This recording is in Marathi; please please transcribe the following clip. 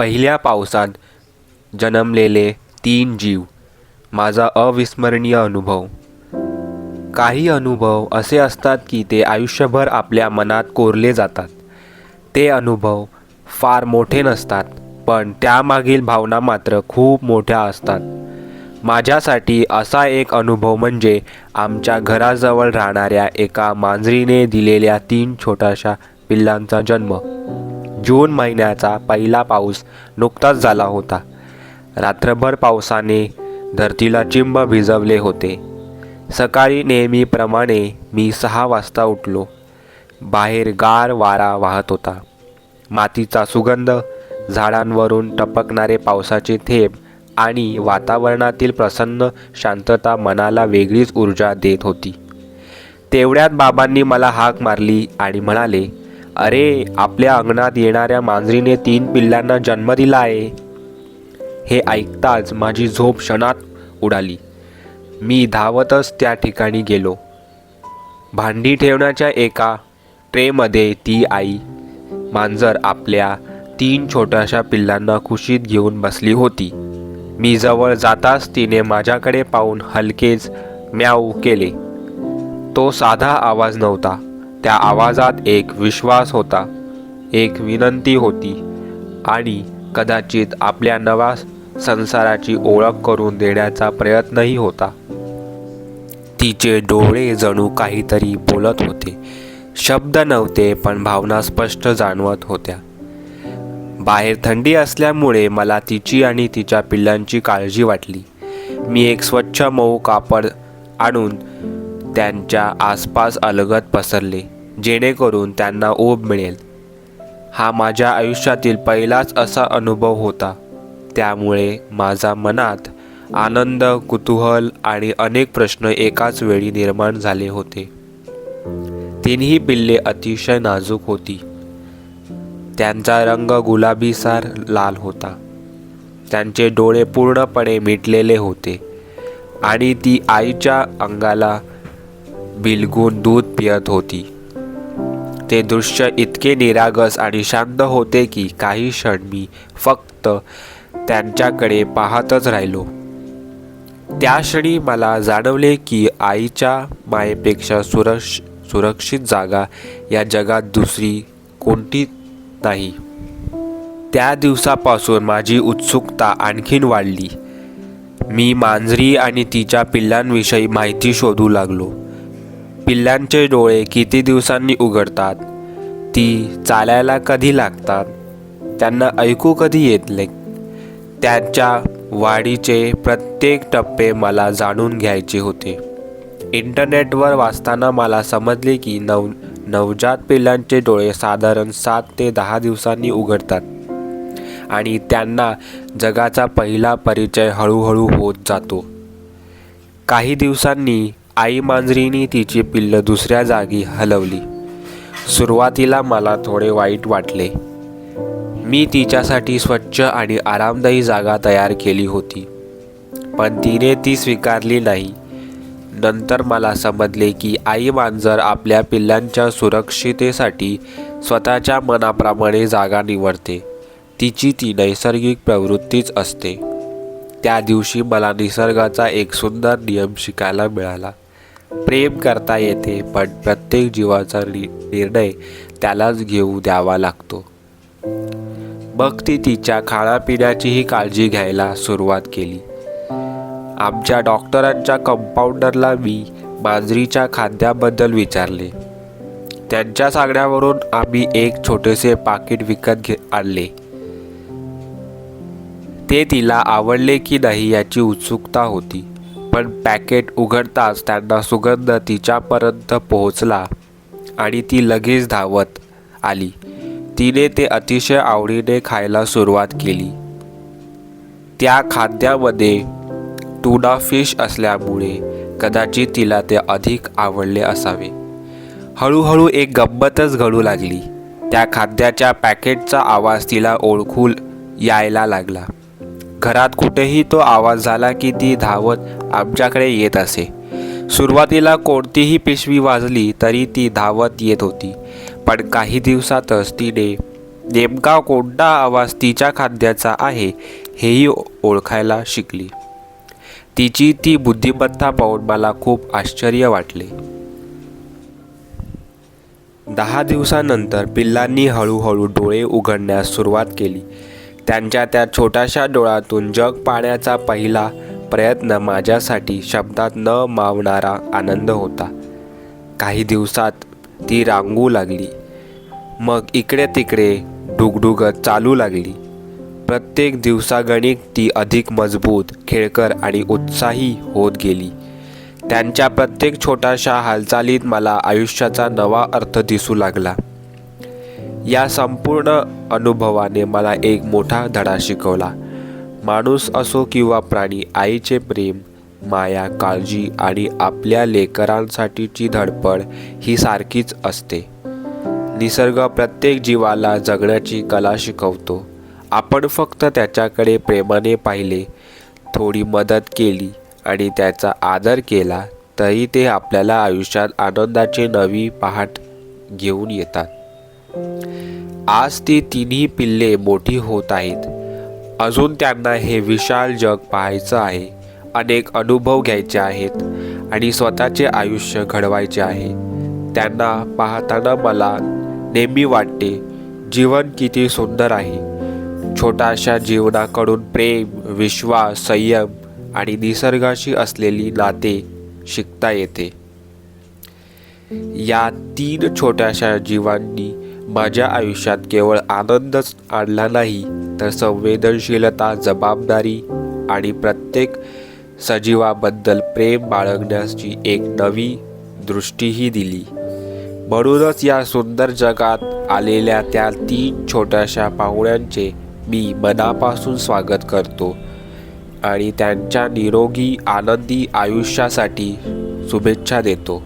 पहिल्या पावसात जन्मलेले 3 जीव. माझा अविस्मरणीय अनुभव. काही अनुभव असे असतात की ते आयुष्यभर आपल्या मनात कोरले जातात. ते अनुभव फार मोठे नसतात, पण त्यामागील भावना मात्र खूप मोठ्या असतात. माझ्यासाठी असा एक अनुभव म्हणजे आमच्या घराजवळ राहणाऱ्या एका मांजरीने दिलेल्या 3 छोट्याशा पिल्लांचा जन्म. जून महिन्याचा पहिला पाऊस नुकताच झाला होता. रात्रभर पावसाने धरतीला चिंब भिजवले होते. सकाळी नेहमीप्रमाणे मी 6 वाजता उठलो. बाहेर गार वारा वाहत होता. मातीचा सुगंध, झाडांवरून टपकणारे पावसाचे थेंब आणि वातावरणातील प्रसन्न शांतता मनाला वेगळीच ऊर्जा देत होती. तेवढ्यात बाबांनी मला हाक मारली आणि म्हणाले, "अरे, आपल्या अंगणात येणाऱ्या मांजरीने 3 पिल्लांना जन्म दिला आहे." हे ऐकताच माझी झोप क्षणात उडाली. मी धावतच त्या ठिकाणी गेलो. भांडी ठेवण्याच्या एका ट्रेमध्ये ती आई मांजर आपल्या 3 छोट्याशा पिल्लांना कुशीत घेऊन बसली होती. मी जवळ जाताच तिने माझ्याकडे पाहून हलकेच म्याऊ केले. तो साधा आवाज नव्हता. त्या आवाजात एक विश्वास होता, एक विनंती होती आणि कदाचित आपल्या नव्या संसाराची ओळख करून देण्याचा प्रयत्नही होता. तिचे डोळे जणू काहीतरी बोलत होते. शब्द नव्हते, पण भावना स्पष्ट जाणवत होत्या. बाहेर थंडी असल्यामुळे मला तिची आणि तिच्या पिल्लांची काळजी वाटली. मी एक स्वच्छ मऊ कापड आणून त्यांच्या आसपास अलगद पसरले, जेणेकरून त्यांना ऊब मिळेल. हा माझ्या आयुष्यातील पहिलाच असा अनुभव होता. त्यामुळे माझ्या मनात आनंद, कुतूहल आणि अनेक प्रश्न एकाच वेळी निर्माण झाले होते. 3ही पिल्ले अतिशय नाजूक होती. त्यांचा रंग गुलाबीसार लाल होता. त्यांचे डोळे पूर्णपणे मिटलेले होते आणि ती आईच्या अंगाला बिलगून दूध पित होती. ते दृश्य इतके निरागस आणि शांत होते की काही क्षण मी फक्त त्यांच्याकडे पाहतच राहिलो. त्या क्षणी मला जाणवले की आईच्या मायेपेक्षा सुरक्षित जागा या जगात दुसरी कोणती नाही. त्या दिवसापासून माझी उत्सुकता आणखीन वाढली. मी मांजरी आणि तिच्या पिल्लांविषयी माहिती शोधू लागलो. पिल्लांचे डोळे किती दिवसांनी उघडतात, ती चालायला कधी लागतात, त्यांना ऐकू कधी येतले, त्यांच्या वाढीचे प्रत्येक टप्पे मला जाणून घ्यायचे होते. इंटरनेटवर वाचताना मला समजले की नवजात पिल्लांचे डोळे साधारण 7 ते 10 दिवसांनी उघडतात आणि त्यांना जगाचा पहिला परिचय हळूहळू होत जातो. काही दिवसांनी आई मांजरीने तिची पिल्लं दुसऱ्या जागी हलवली. सुरुवातीला मला थोडे वाईट वाटले. मी तिच्यासाठी स्वच्छ आणि आरामदायी जागा तयार केली होती, पण तिने ती स्वीकारली नाही. नंतर मला समजले की आई मांजर आपल्या पिल्लांच्या सुरक्षितेसाठी स्वतःच्या मनाप्रमाणे जागा निवडते. तिची ती नैसर्गिक प्रवृत्तीच असते. त्या दिवशी मला निसर्गाचा एक सुंदर नियम शिकायला मिळाला. प्रेम करता येते, पण प्रत्येक जीवाचा निर्णय त्यालाच घेऊ द्यावा लागतो. मग ती तिच्या खाण्यापिण्याचीही काळजी घ्यायला सुरुवात केली. आमच्या डॉक्टरांच्या कंपाऊंडरला मी मांजरीच्या खाद्याबद्दल विचारले. त्यांच्या सांगण्यावरून आम्ही एक छोटेसे पाकिट विकत आणले. ते तिला आवडले की नाही याची उत्सुकता होती, पण पॅकेट उघडताच त्यांना सुगंध तिच्यापर्यंत पोहोचला आणि ती लगेच धावत आली. तिने ते अतिशय आवडीने खायला सुरुवात केली. त्या खाद्यामध्ये टूना फिश असल्यामुळे कदाचित तिला ते अधिक आवडले असावे. हळूहळू एक गंमतच घडू लागली. त्या खाद्याच्या पॅकेटचा आवाज तिला ओळखू यायला लागला. घरात कुठेही तो आवाज झाला की ती धावत आमच्याकडे येत असे. सुरुवातीला कोणतीही पिशवी वाजली तरी ती धावत येत होती, पण काही दिवसातच तिने नेमका कोणता आवाज तिच्या खांद्याचा आहे हेही ओळखायला शिकली. तिची ती बुद्धिमत्ता पाहून मला खूप आश्चर्य वाटले. 10 दिवसानंतर पिल्लांनी हळूहळू डोळे उघडण्यास सुरुवात केली. त्यांच्या त्या छोट्याशा डोळ्यातून जग पाहण्याचा पहिला प्रयत्न माझ्यासाठी शब्दात न मावणारा आनंद होता. काही दिवसात ती रांगू लागली. मग इकडे तिकडे डुगडुगत चालू लागली. प्रत्येक दिवसागणिक ती अधिक मजबूत, खेळकर आणि उत्साही होत गेली. त्यांच्या प्रत्येक छोट्याशा हालचालीत मला आयुष्याचा नवा अर्थ दिसू लागला. या संपूर्ण अनुभवाने मला एक मोठा धडा शिकवला. माणूस असो किंवा प्राणी, आईचे प्रेम, माया, काळजी आणि आपल्या लेकरांसाठीची धडपड ही सारखीच असते. निसर्ग प्रत्येक जीवाला जगण्याची कला शिकवतो. आपण फक्त त्याच्याकडे प्रेमाने पाहिले, थोडी मदत केली आणि त्याचा आदर केला तरी ते आपल्याला आयुष्यात आनंदाची नवी पहाट घेऊन येतात. आज ती तिन्ही पिल्ले मोठी होत आहेत. अजून त्यांना हे विशाल जग पाहायचं आहे, अनेक अनुभव घ्यायचे आहेत आणि स्वतःचे आयुष्य घडवायचे आहे. त्यांना पाहताना मला नेहमी वाटते, जीवन किती सुंदर आहे. छोट्याशा जीवनाकडून प्रेम, विश्वास, संयम आणि निसर्गाशी असलेली नाते शिकता येते. या 3 छोट्याशा जीवांनी माझ्या आयुष्यात केवळ आनंदच आणला नाही, तर संवेदनशीलता, जबाबदारी आणि प्रत्येक सजीवाबद्दल प्रेम बाळगण्याची एक नवी दृष्टीही दिली. म्हणूनच या सुंदर जगात आलेल्या त्या 3 छोट्याशा पाहुण्यांचे मी मनापासून स्वागत करतो आणि त्यांच्या निरोगी, आनंदी आयुष्यासाठी शुभेच्छा देतो.